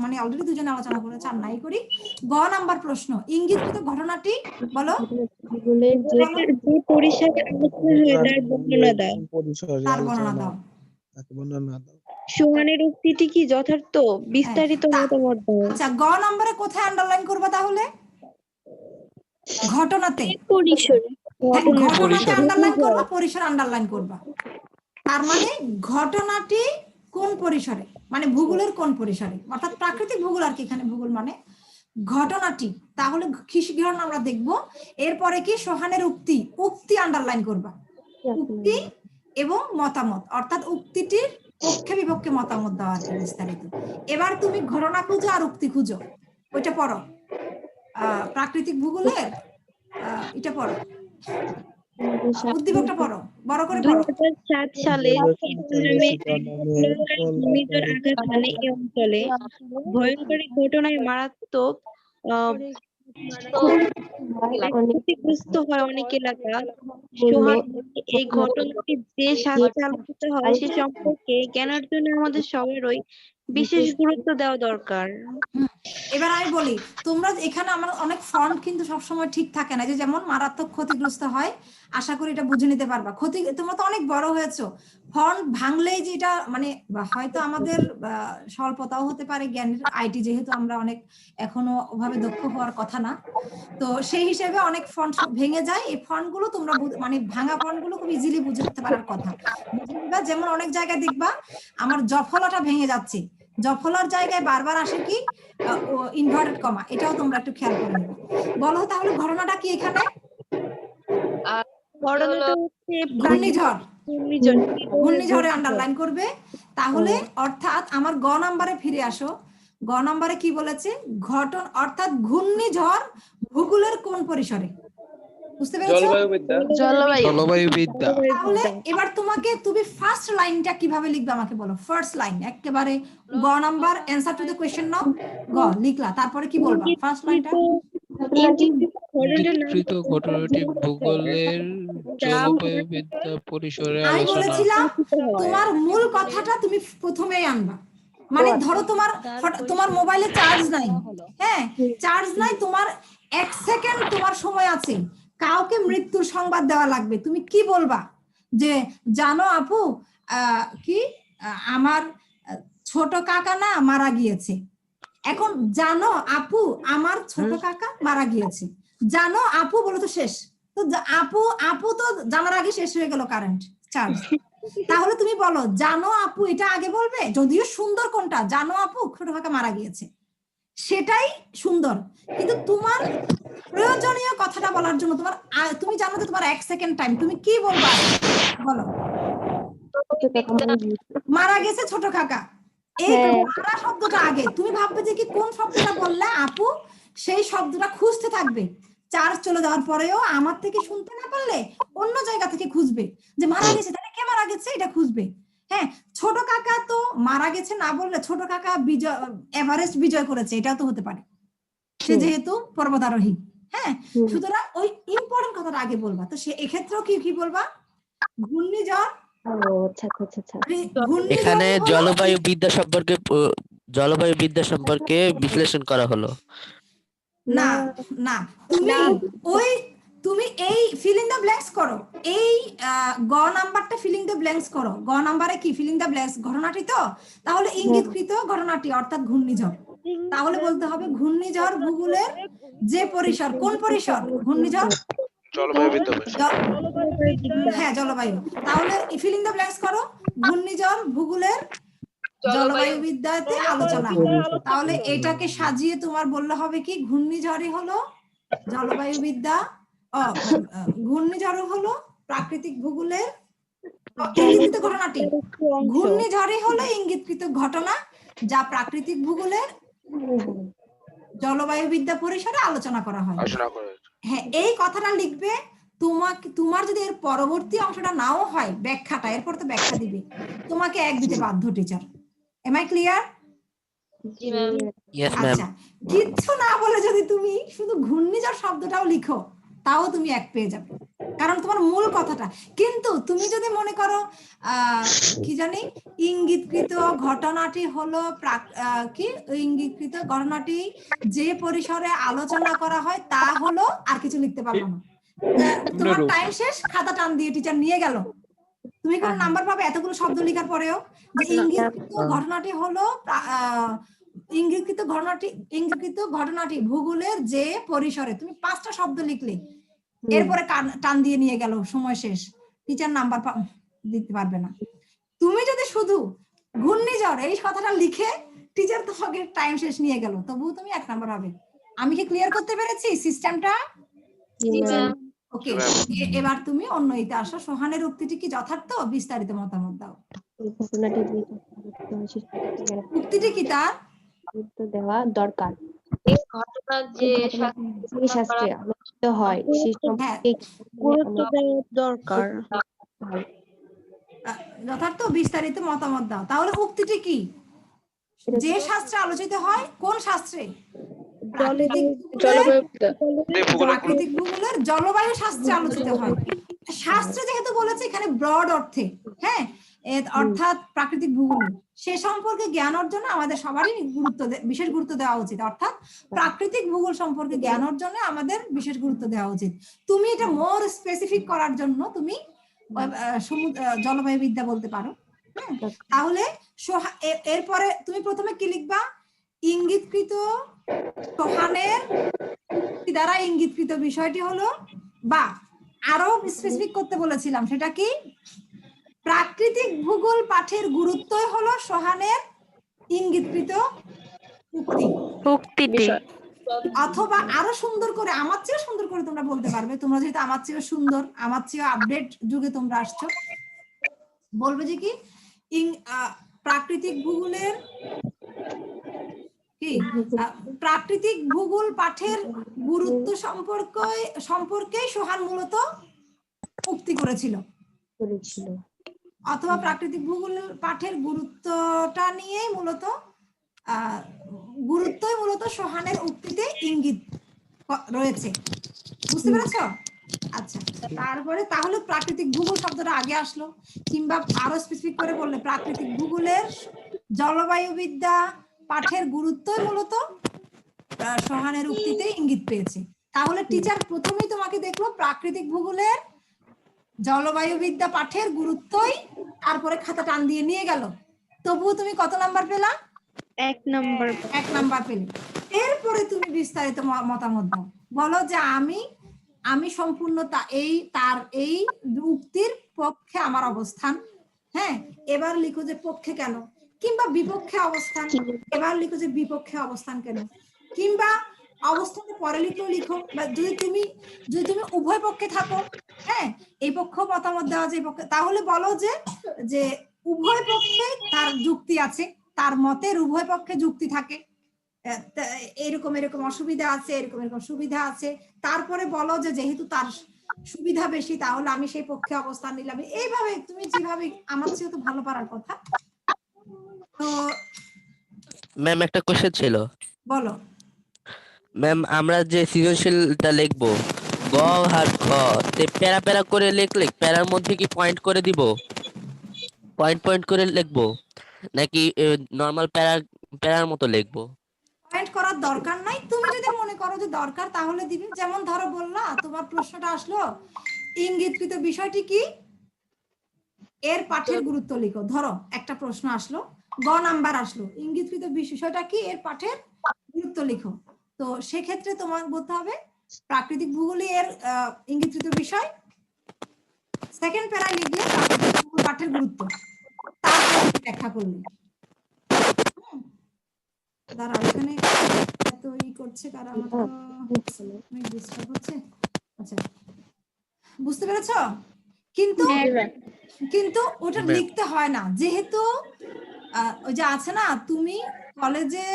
মানে অলরেডি 2 জনে আলোচনা করেছে, আর নাই করি। গ নাম্বার প্রশ্ন, ইঙ্গিতকৃত ঘটনাটি বলো। যে পরিসরে আলোচনা হয় তার বর্ণনা দাও। পরিসরে তার বর্ণনা দাও। তাকে বর্ণনা দাও। সোহানের উক্তিটি কি যথার্থ? বিস্তারিত মতামত দাও। আচ্ছা, গ নম্বরে কোথায় আন্ডারলাইন করবা তাহলে? ঘটনাতে। পরিসরে। হ্যাঁ, ঘটনাতে আন্ডারলাইন করবা, পরিসর আন্ডারলাইন করবা। তার মানে ঘটনাটি কোন পরিসরে, মানে ভূগোলের কোন পরিসরে, অর্থাৎ প্রাকৃতিক ভূগোল আর কি, এখানে ভূগোল মানে ঘটনাটি। তাহলে কিসগিরণ আমরা দেখব। এরপরে কি সোহানের উক্তি, উক্তি আন্ডারলাইন করবা, উক্তি এবং মতামত, অর্থাৎ উক্তিটির পক্ষে বিপক্ষে মতামত দেওয়া আর কি বিস্তারিত। এবার তুমি ঘটনা খুঁজো আর উক্তি খুঁজো, ওইটা পড়ো। প্রাকৃতিক ভূগোলের এটা পড়ো, উদ্দীপকটা পড়ো, বড় করে পড়ো। 2007 সালে ঘূর্ণিঝড় আঘাত হানে এই অঞ্চলে ভয়ঙ্কর ঘটনায় মারাত্মক ক্ষতিগ্রস্ত হয় অনেক এলাকা। সোহান এই ঘটনাটি যে সাথে আলোচিত হয় সে সম্পর্কে জ্ঞানের জন্য আমাদের সবারই বিশেষ গুরুত্ব দেওয়া দরকার। এবার আমি বলি, তোমরা এখানে আমার অনেক ফন্ট কিন্তু সবসময় ঠিক থাকে না, যে যেমন মারাত্মক ক্ষতিগ্রস্ত হয়, আশা করি এটা বুঝে নিতে পারবা। ক্ষতি, তোমরা তো অনেক বড় হয়েছো, ফন্ট ভাঙলেই যে এটা মানে হয়তো আমাদের স্বল্পতাও হতে পারে জ্ঞানের, আইটি যেহেতু আমরা অনেক এখনো ওভাবে দক্ষ হওয়ার কথা না, তো সেই হিসেবে অনেক ফন্ট ভেঙে যায়। এই ফন্ট গুলো তোমরা মানে ভাঙা ফন্ট গুলো খুব ইজিলি বুঝতে পারার কথা। যেমন অনেক জায়গায় দেখবা আমার জফলাটা ভেঙে যাচ্ছে, জফলার জায়গায় বারবার আসে কি ইনভার্টেড কমা, এটাও তোমরা একটু খেয়াল করে নেবে। বলো তাহলে ঘটনাটা কি এখানে? ঘটনাটা হচ্ছে ঘূর্ণিঝড়, ঘূর্ণিঝড়। ঘূর্ণিঝড়ে আন্ডারলাইন করবে। তাহলে অর্থাৎ আমার গ নাম্বারে ফিরে আসো। গ নাম্বারে কি বলেছে? ঘটন অর্থাৎ ঘূর্ণিঝড় ভূগোলের কোন পরিসরে, বুঝতে পেরেছো? জলবায়ু বিদ্যা। তাহলে এবার তোমাকে, তুমি ফার্স্ট লাইনটা কিভাবে লিখবে আমাকে বলো। ফার্স্ট লাইন একেবারে গ number answer to the question now, গ লিখলা, তারপরে কি বলবা ফার্স্ট লাইনটা? ইঙ্গিতকৃত ঘটনাটি ভূগোলের জলবায়ুবিদ্যা পরিসরে আমি আলোচনা। বলেছিলাম তোমার মূল কথাটা তুমি প্রথমেই আনবা। মানে ধরো তোমার মোবাইলে চার্জ নাই, হ্যাঁ চার্জ নাই, তোমার 1 সেকেন্ড তোমার সময় আছে, কাউকে মৃত্যুর সংবাদ দেওয়া লাগবে, তুমি কি বলবা? যে জানো আপু কি আমার ছোট কাকা না মারা গিয়েছে। এখন জানো আপু আমার ছোট কাকা মারা গিয়েছে, জানো আপু বলো তো শেষ। তো আপু তো জানার আগে শেষ হয়ে গেল কারেন্ট চার্জ। তাহলে তুমি বলো জানো আপু, এটা আগে বলবে। যদিও সুন্দর কোনটা, জানো আপু ছোট কাকা মারা গিয়েছে, সেটাই সুন্দর। কিন্তু তোমার প্রয়োজনীয় কথাটা বলার জন্য তুমি জানো যে তোমার 1 সেকেন্ড টাইম, তুমি কি বলবা বলো? মারা গেছে ছোট কাকা, এই মারা শব্দটা আগে। তুমি ভাববে যে কি কোন শব্দটা বললে আপু, সেই শব্দটা খুঁজতে থাকবে। চার্জ চলে যাওয়ার পরেও আমার থেকে শুনতে না পারলে অন্য জায়গা থেকে খুঁজবে যে মারা গেছে, তাহলে কে মারা গেছে এটা খুঁজবে। হ্যাঁ, ছোট কাকা তো মারা গেছে না বললে ছোট কাকা এভারেস্ট বিজয় করেছে, এটাও তো হতে পারে, সে যেহেতু পর্বতারোহী। হ্যাঁ, সুতরাং ওই ইম্পর্টেন্ট কথাটা আগে বলবা। তো সে এক্ষেত্রেও কি বলবা? ঘূর্ণিঝড়। এখানে জলবায়ু বিদ্যা সম্পর্কে বিশ্লেষণ করা হলো না না, তুমি এই ফিল ইন দ্য ব্ল্যাঙ্কস করো, এই গ নাম্বারটা ফিল ইন দ্য ব্ল্যাঙ্কস করো। গ নাম্বারে কি ফিল ইন দ্য ব্ল্যাঙ্কস? ঘটনাটি তো, তাহলে ইঙ্গিতকৃত ঘটনাটি অর্থাৎ ঘূর্ণিঝড়। তাহলে বলতে হবে ঘূর্ণিঝড় ভূগোলের যে পরিসর, কোন পরিসর? ঘূর্ণিঝড় জলবায়ুবিদ্যা পরিসর। হ্যাঁ জলবায়ু। তাহলে ফিলিং দ্য ব্ল্যাঙ্কস করো, ঘূর্ণিঝড় ভূগোলের জলবায়ু বিদ্যাতে আলোচনা হবে। তাহলে এটাকে সাজিয়ে তোমার বললে হবে কি, ঘূর্ণিঝড়ই হলো জলবায়ু বিদ্যা, ঘূর্ণিঝড় হলো প্রাকৃতিক ভূগোলের ইঙ্গিতকৃত ঘটনাটি। ঘূর্ণিঝড়ই হলো ইঙ্গিতকৃত ঘটনা যা প্রাকৃতিক ভূগোলের জলবায়ু বিদ্যা পরিসরে আলোচনা করা হয়। হ্যাঁ, এই কথাটা লিখবে। তোমার যদি এর পরবর্তী অংশটা নাও হয়, ব্যাখ্যাটা, এরপর তো ব্যাখ্যা দিবে, তোমাকে 1 দিতে বাধ্য টিচার। Am I clear? জি ম্যাম। Yes ma'am. আচ্ছা, কিচ্ছু না বলে যদি তুমি শুধু ঘূর্ণিঝড় শব্দটাও লিখো, তাও তুমি 1 পেয়ে যাবে, কারণ তোমার মূল কথাটা। কিন্তু তুমি যদি মনে করো কি জানি, ইঙ্গিতকৃত ঘটনাটি হলো কি, ইঙ্গিতকৃত ঘটনাটি যে পরিসরে আলোচনা করা হয় তা হলো, আর কিছু লিখতে পারলো না, তোমার টাইম শেষ, খাতা টান দিয়ে টিচার নিয়ে গেল। তুমি কোন নাম্বার পাবে এতগুলো শব্দ লেখার পরেও? যে ইঙ্গিতকৃত ঘটনাটি হলো ইঙ্গিতকৃত ঘটনাটি ভূগোলের যে পরিসরে, তুমি 5টা শব্দ লিখলে, এরপরে টান দিয়ে নিয়ে গেল, সময় শেষ, টিচার নাম্বার দিতে পারবে না। তুমি যদি শুধু ঘূর্ণিঝড় এই কথাটা লিখে টিচার তোমাকে টাইম শেষ নিয়ে গেল, তবুও তুমি 1 নাম্বার হবে। আমি কি ক্লিয়ার করতে পেরেছি সিস্টেমটা? ওকে, এবার তুমি অন্য ইতে আসো। সোহানের উক্তিটি কি যথার্থ? বিস্তারিত মতামত দাও। উক্তিটি কি তার? গুরুত্ব দেওয়া দরকার। এই ঘটনা যে যে শাস্ত্রে আলোচিত হয় সেই সম্পর্কে গুরুত্ব দেওয়া দরকার। যথার্থ, বিস্তারিত মতামত দাও। তাহলে উক্তিটি কি? যে শাস্ত্রে আলোচিত হয়, কোন শাস্ত্রে? প্রাকৃতিক ভূগোলের জলবায়ু শাস্ত্রে আলোচিত হয়। শাস্ত্রে যেহেতু বলেছে এখানে ব্রড অর্থে, হ্যাঁ, অর্থাৎ প্রাকৃতিক ভূগোল, সে সম্পর্কে জ্ঞান অর্জনে আমাদের সবারই বিশেষ গুরুত্ব দেওয়া উচিত। অর্থাৎ প্রাকৃতিক ভূগোল সম্পর্কে জ্ঞান অর্জনে আমাদের বিশেষ গুরুত্ব দেওয়া উচিত। তুমি এটা মোর স্পেসিফিক করার জন্য তুমি জলবায়ু বিদ্যা বলতে পারো। তাহলে এরপরে তুমি প্রথমে কি লিখবা? ইঙ্গিতকৃত সোহানের দ্বারা ইঙ্গিতকৃত বিষয়টি হলো, বা আরো স্পেসিফিক করতে বলেছিলাম, সেটা কি? প্রাকৃতিক ভূগোল পাঠের গুরুত্বই হলো সোহানের ইঙ্গিতকৃত উক্তিটি। অথবা আরো সুন্দর করে, আমার চেয়ে সুন্দর করে তোমরা বলতে পারবে, তোমরা যেহেতু আমার চেয়ে সুন্দর, আমার চেয়ে আপডেট যুগে তোমরা আসছো, বলবে যে কি, প্রাকৃতিক ভূগোলের কি, প্রাকৃতিক ভূগোল পাঠের গুরুত্ব সম্পর্কে সোহান মূলত উক্তি করেছিল। অথবা প্রাকৃতিক ভূগোল পাঠের গুরুত্বটা নিয়েই মূলত সোহানের উক্তিতে ইঙ্গিত রয়েছে। বুঝতে পেরেছো? আচ্ছা, তারপরে তাহলে প্রাকৃতিক ভূগোল শব্দটা আগে আসলো, কিংবা আরো স্পেসিফিক করে বললে প্রাকৃতিক ভূগোলের জলবায়ু বিদ্যা পাঠের গুরুত্বই মূলত সোহানের উক্তিতে ইঙ্গিত পেয়েছে। তাহলে টিচার প্রথমেই তোমাকে দেখলো প্রাকৃতিক ভূগোলের জলবায়ু বিদ্যা পাঠের গুরুত্বই, তারপরে খাতা টান দিয়ে নিয়ে গেল, তবুও তুমি কত নাম্বার পেলা? 1 নাম্বার। 1 নাম্বার পেলে। এরপরে তুমি বিস্তারিত মতামত দাও, বলো যে আমি সম্পূর্ণ তার এই উক্তির পক্ষে আমার অবস্থান। হ্যাঁ, এবার লিখো যে পক্ষে কেন, কিংবা বিপক্ষে অবস্থান, এবার লিখো যে বিপক্ষে অবস্থান কেন, কিংবা অবস্থানের পরে লিখো। বা যদি তুমি উভয় পক্ষে থাকো, হ্যাঁ, এই পক্ষ মতামত দেওয়া যে পক্ষে, তাহলে বলো যে উভয় পক্ষে তার যুক্তি আছে, তার মতের উভয় পক্ষে যুক্তি থাকে, এরকম অসুবিধা আছে, এরকম সুবিধা আছে। তারপরে বলো যে যেহেতু তার সুবিধা বেশি, তাহলে আমি সেই পক্ষে অবস্থান নিলাম। এইভাবে তুমি যেভাবে, আমার চেয়ে তো ভালো পারার কথা। তো ম্যাম একটা কোশ্চেন ছিল। বলো। ম্যাম, আমরা যে সৃজনশীলটা লিখবো, গ আর খ তে প্যারা করে লিখলে প্যারার মধ্যে কি পয়েন্ট করে দিব? পয়েন্ট করে লিখবো, নাকি নরমাল প্যারার মতো লিখবো? পয়েন্ট করার দরকার নাই, তুমি যদি মনে করো যে দরকার তাহলে দিবি। যেমন ধরো বললা, তোমার প্রশ্নটা আসলো ইঙ্গিতকৃত বিষয়টি কি, এর পাঠের গুরুত্ব লিখো। ধরো একটা প্রশ্ন আসলো, গ নাম্বার আসলো, ইঙ্গিতকৃত বিষয়টা কি, এর পাঠের গুরুত্ব লিখো। তো সেক্ষেত্রে তোমার বলতে হবে প্রাকৃতিক ভূগোলই এর ইঙ্গিতকৃত বিষয়। সেকেন্ড প্যারায় লিখলে প্রাকৃতিক ভূগোল পাঠের গুরুত্ব, তারপর ব্যাখ্যা করলে। দাঁড়াও, এখানে এত ই করছে কারা, আমার তো অনেক ডিস্টার্ব হচ্ছে। আচ্ছা, বুঝতে পেরেছো? কিন্তু কিন্তু ওটা লিখতে হয় না, যেহেতু ওই যে আছে না, তুমি কলেজে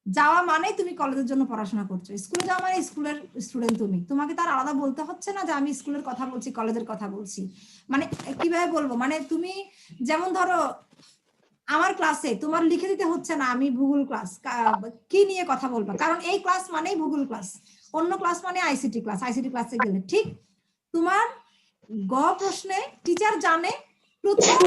যাওয়া মানে তুমি কলেজের জন্য পড়াশোনা করছো, স্কুলে যাওয়া মানে স্কুলের স্টুডেন্ট, তোমাকে তার আলাদা বলতে হচ্ছে না যে আমি স্কুলের কথা বলছি, কলেজের কথা বলছি। মানে কিভাবে বলবো, মানে তুমি যেমন ধরো আমার ক্লাসে তোমার লিখে দিতে হচ্ছে না আমি ভূগোল ক্লাস কি নিয়ে কথা বলবো, কারণ এই ক্লাস মানেই ভূগোল ক্লাস, অন্য ক্লাস মানে আইসিটি ক্লাস। আইসিটি ক্লাসে গেলে ঠিক তোমার গ প্রশ্নে টিচার জানে প্রথম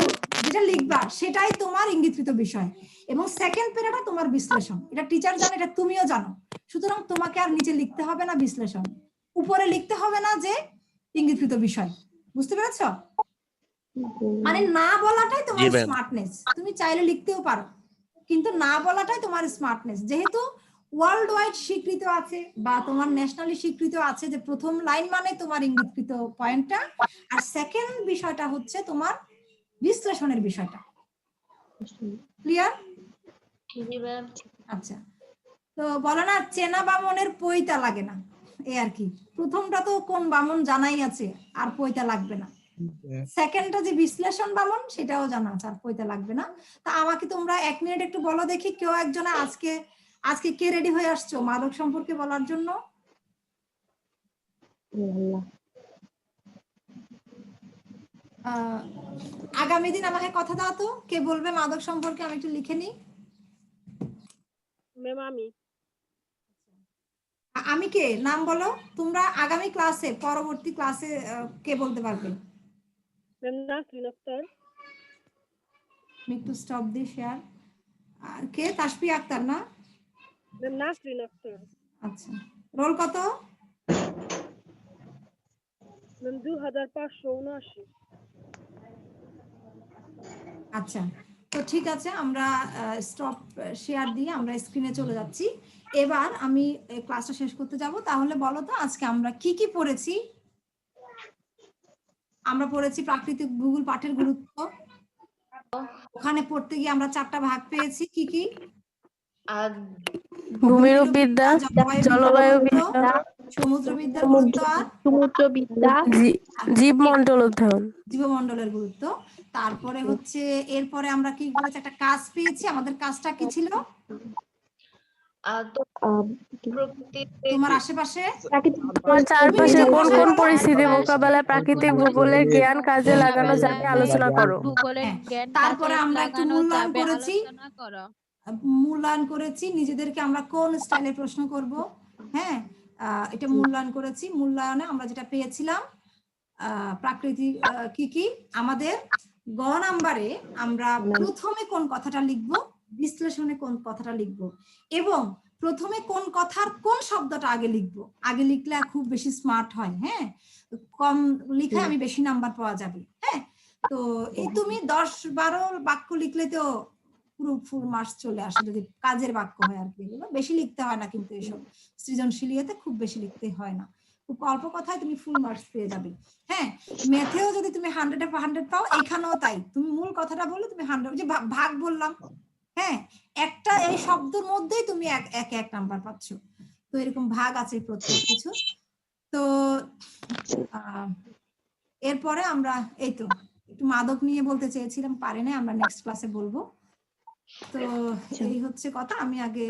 যেটা লিখবা সেটাই তোমার ইঙ্গিতকৃত বিষয়, এবং সেকেন্ড প্যারাটা তোমার বিশ্লেষণ। এটা টিচার জানে, এটা তুমিও জানো, সুতরাং তোমাকে আর নিচে লিখতে হবে না বিশ্লেষণ, উপরে লিখতে হবে না যে ইঙ্গিতকৃত বিষয়। বুঝতে পেরেছো? মানে না বলাটাই তোমার স্মার্টনেস। তুমি চাইলে লিখতেও পারো, কিন্তু না বলাটাই তোমার স্মার্টনেস। যেহেতু ওয়ার্ল্ড ওয়াইড স্বীকৃত আছে বা তোমার ন্যাশনালি স্বীকৃত আছে যে প্রথম লাইন মানে তোমার ইঙ্গিতকৃত পয়েন্টটা, আর সেকেন্ড বিষয়টা হচ্ছে তোমার বিশ্লেষণের বিষয়টা। ক্লিয়ার? আচ্ছা, তো বলো না চেনা বামনের পৈতা লাগে না, এই আর কি। প্রথমটা তো কোন বামন জানাই আছে, আর পৈতা লাগবে না। সেকেন্ডটা যে বিশ্লেষণ বামন সেটাও জানা আছে, আর পৈতা লাগবে না। তা আমাকে তোমরা 1 মিনিট একটু বলো দেখি, কেউ একজনে আজকে কে রেডি হয়ে আসছো মাদক সম্পর্কে বলার জন্য? আগামী দিন আমাকে কথা দাও তো, কে বলবে মাদক সম্পর্কে, আমি একটু লিখে নিই। আমি কে, নাম বলো। তোমরা আগামী ক্লাসে, পরবর্তী ক্লাসে কে বলতে পারবে? একটু স্টপ দি শেয়ার। আর কে? তাসফি আক্তার না? আচ্ছা, রোল কত? 2579। আচ্ছা, তো ঠিক আছে, আমরা স্টপ শেয়ার দিয়ে আমরা স্ক্রিনে চলে যাচ্ছি। এবার আমি ক্লাসটা শেষ করতে যাব। তাহলে বলো তো আজকে আমরা কি কি পড়েছি? আমরা পড়েছি প্রাকৃতিক ভূগোল পাঠের গুরুত্ব। ওখানে পড়তে গিয়ে আমরা 4টা ভাগ পেয়েছি, কি কি? ভূমিরূপবিদ্যা, জলবায়ুবিদ্যা, সমুদ্রবিদ্যার গুরুত্ব, আর সমুদ্রবিদ্যা, জীবমণ্ডল অধ্যয়ন, জীবমণ্ডলের গুরুত্ব। তারপরে হচ্ছে এরপরে আমরা কি করেছি, একটা কাজ পেয়েছি। আমাদের কাজটা কি ছিল? তোমার আশেপাশে আমার চারপাশে কোন কোন পরিস্থিতি মোকাবেলায় প্রাকৃতিক ভূগোলের জ্ঞান কাজে লাগানো যাবে আলোচনা করো। তারপরে আমরা একটু মূল্যায়ন করেছি নিজেদেরকে, আমরা কোন স্টাইলে প্রশ্ন করব। হ্যাঁ, এটা মূল্যায়ন করেছি। মূল্যায়নে আমরা যেটা পেয়েছিলাম প্রাকৃতিক কি কি, আমাদের গ নাম্বারে আমরা প্রথমে কোন কথাটা লিখব, বিশ্লেষণে কোন কথাটা লিখব, এবং প্রথমে কোন কথার কোন শব্দটা আগে লিখব। আগে লিখলে খুব বেশি স্মার্ট হয়, হ্যাঁ, কম লিখে আমি বেশি নাম্বার পাওয়া যাবে। হ্যাঁ, তো এই তুমি 10-12 বাক্য লিখলে তো পুরো ফুল মার্কস চলে আসে, যদি কাজের বাক্য হয় আর কি। বেশি লিখতে হয় না, কিন্তু এসব সৃজনশীলিয়াতে খুব বেশি লিখতে হয় না, খুব অল্প কথায় তুমি ফুল মার্কস পেয়ে যাবে। হ্যাঁ, ম্যাথেও যদি তুমি 100 পাও, এখানেও তাই। তুমি মূল কথাটা বললে তুমি 100, যে ভাগ বললাম, হ্যাঁ, একটা এই শব্দের মধ্যেই তুমি এক নাম্বার পাচ্ছ। তো এরকম ভাগ আছে প্রত্যেক কিছু। তো এরপরে আমরা এই তো একটু মাদক নিয়ে বলতে চেয়েছিলাম, পারি না, আমরা নেক্সট ক্লাসে বলবো। তো এই হচ্ছে কথা। আমি আগে